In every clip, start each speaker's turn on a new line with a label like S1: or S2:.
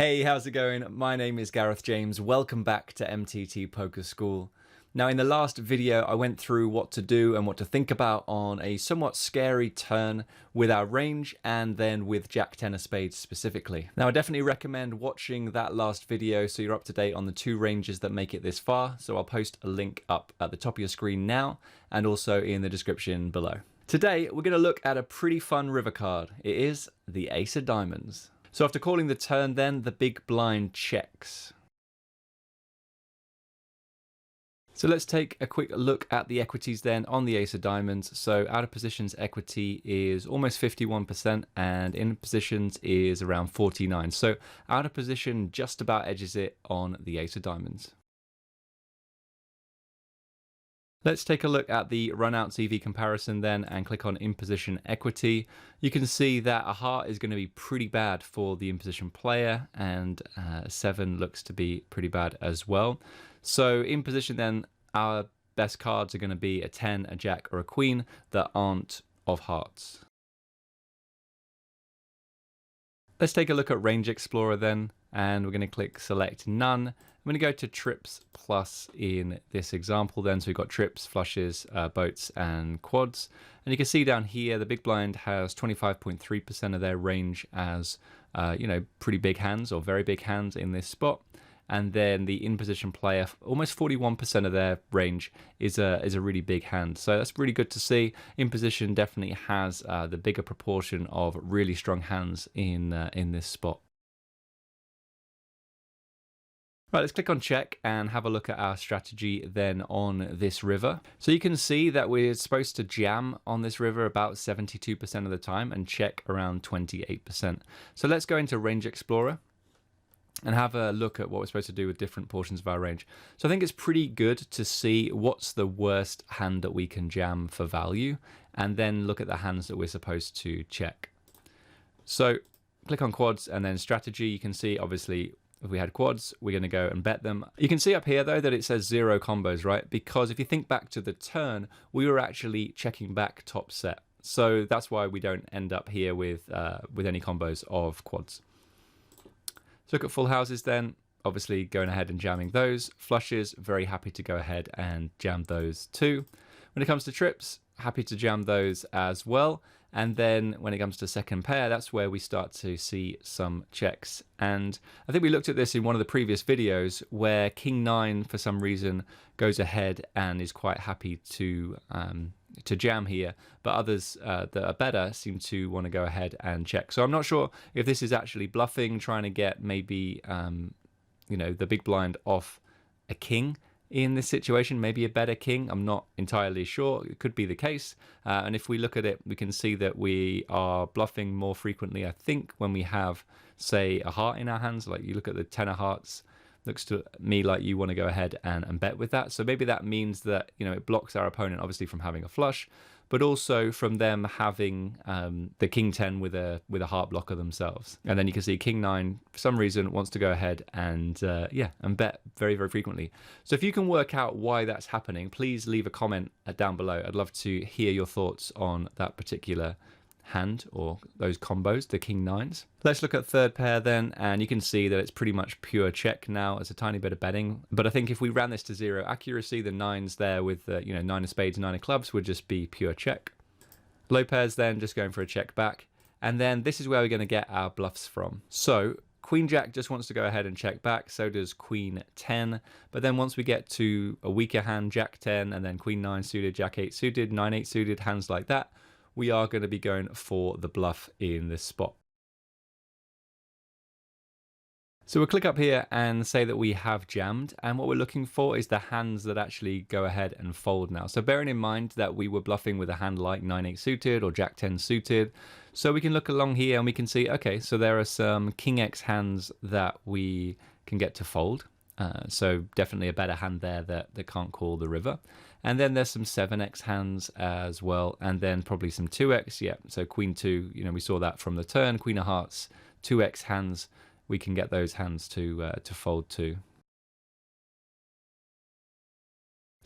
S1: Hey, how's it going? My name is Gareth James. Welcome back to MTT Poker School. Now, in the last video, I went through what to do and what to think about on a somewhat scary turn with our range and then with Jack 10 of spades specifically. Now, I definitely recommend watching that last video so you're up to date on the two ranges that make it this far. So I'll post a link up at the top of your screen now and also in the description below. Today, we're going to look at a pretty fun river card. It is the Ace of Diamonds. So after calling the turn then, the big blind checks. So let's take a quick look at the equities then on the Ace of Diamonds. So out of positions equity is almost 51% and in positions is around 49%. So out of position just about edges it on the Ace of Diamonds. Let's take a look at the run-out CV comparison then and click on in-position equity. You can see that a heart is going to be pretty bad for the in-position player and 7 looks to be pretty bad as well. So in position then, our best cards are going to be a 10, a jack or a queen that aren't of hearts. Let's take a look at Range Explorer then, and we're going to click select none. I'm going to go to trips plus in this example then. So we've got trips, flushes, boats and quads. And you can see down here, the big blind has 25.3% of their range as, pretty big hands or very big hands in this spot. And then the in-position player, almost 41% of their range is a really big hand. So that's really good to see. In-position definitely has the bigger proportion of really strong hands in this spot. Right, let's click on check and have a look at our strategy then on this river. So you can see that we're supposed to jam on this river about 72% of the time and check around 28%. So let's go into Range Explorer and have a look at what we're supposed to do with different portions of our range. So I think it's pretty good to see what's the worst hand that we can jam for value and then look at the hands that we're supposed to check. So click on quads and then strategy. You can see obviously if we had quads, we're going to go and bet them. You can see up here though that it says 0 combos, right? Because if you think back to the turn, we were actually checking back top set. So that's why we don't end up here with any combos of quads. So look at full houses then, obviously going ahead and jamming those. Flushes, very happy to go ahead and jam those too. When it comes to trips, happy to jam those as well. And then when it comes to second pair, that's where we start to see some checks. And I think we looked at this in one of the previous videos where King 9 for some reason goes ahead and is quite happy to jam here, but others that are better seem to want to go ahead and check. So I'm not sure if this is actually bluffing, trying to get maybe the big blind off a king in this situation, maybe a better king. I'm not entirely sure. It could be the case. And if we look at it, we can see that we are bluffing more frequently, I think, when we have, say, a heart in our hands. Like you look at the 10 of hearts, looks to me like you want to go ahead and bet with that. So maybe that means that, it blocks our opponent, obviously, from having a flush, but also from them having the King 10 with a heart blocker themselves. And then you can see King 9, for some reason, wants to go ahead and bet very, very frequently. So if you can work out why that's happening, please leave a comment down below. I'd love to hear your thoughts on that particular hand or those combos, the King 9s. Let's look at third pair then, and you can see that it's pretty much pure check now. It's a tiny bit of betting, but I think if we ran this to 0 accuracy, the 9s there with the 9 of spades, 9 of clubs would just be pure check. Low pairs then just going for a check back, and then this is where we're going to get our bluffs from. So Queen Jack just wants to go ahead and check back, so does Queen 10, but then once we get to a weaker hand, Jack 10, and then Queen 9 suited, Jack 8 suited, 9 8 suited, hands like that, we are going to be going for the bluff in this spot. So we'll click up here and say that we have jammed, and what we're looking for is the hands that actually go ahead and fold now. So bearing in mind that we were bluffing with a hand like 9-8 suited or Jack 10 suited, so we can look along here and we can see, okay, so there are some King X hands that we can get to fold. So definitely a better hand there that can't call the river. And then there's some 7x hands as well, and then probably some 2x, yeah. So Queen 2, we saw that from the turn. Queen of Hearts, 2x hands, we can get those hands to fold too.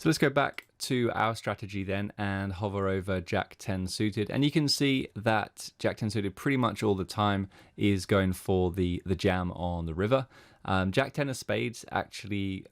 S1: So let's go back to our strategy then and hover over Jack 10 suited, and you can see that Jack 10 suited pretty much all the time is going for the jam on the river. Jack 10 of spades actually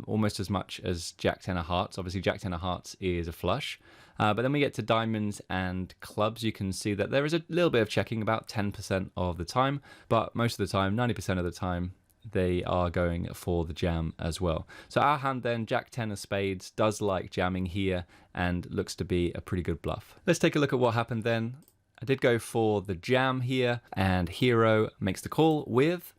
S1: almost as much as Jack 10 of hearts. Obviously Jack 10 of hearts is a flush, but then we get to diamonds and clubs. You can see that there is a little bit of checking, about 10% of the time, but most of the time, 90% of the time, they are going for the jam as well. So our hand then, Jack 10 of spades, does like jamming here and looks to be a pretty good bluff. Let's take a look at what happened then. I did go for the jam here, and hero makes the call with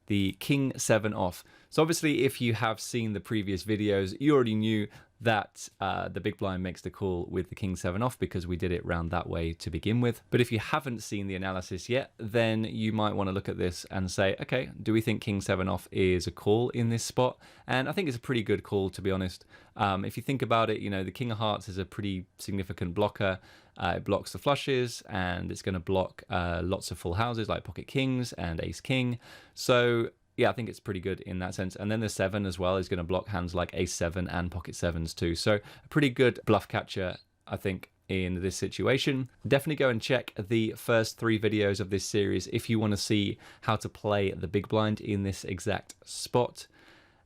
S1: the king 7 off. So obviously if you have seen the previous videos, you already knew that the big blind makes the call with the king 7 off because we did it round that way to begin with. But if you haven't seen the analysis yet, then you might want to look at this and say, okay, do we think king 7 off is a call in this spot? And I think it's a pretty good call, to be honest. If you think about it, you know, the king of hearts is a pretty significant blocker. It blocks the flushes, and it's going to block lots of full houses like pocket kings and ace king. So yeah, I think it's pretty good in that sense. And then the 7 as well is going to block hands like ace 7 and pocket 7s too. So a pretty good bluff catcher, I think, in this situation. Definitely go and check the first 3 videos of this series if you want to see how to play the big blind in this exact spot.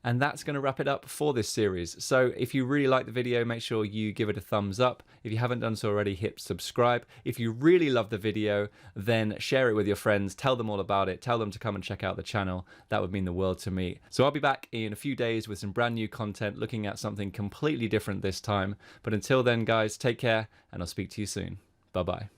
S1: And that's going to wrap it up for this series. So if you really like the video, make sure you give it a thumbs up. If you haven't done so already, hit subscribe. If you really love the video, then share it with your friends. Tell them all about it. Tell them to come and check out the channel. That would mean the world to me. So I'll be back in a few days with some brand new content, looking at something completely different this time. But until then, guys, take care, and I'll speak to you soon. Bye-bye.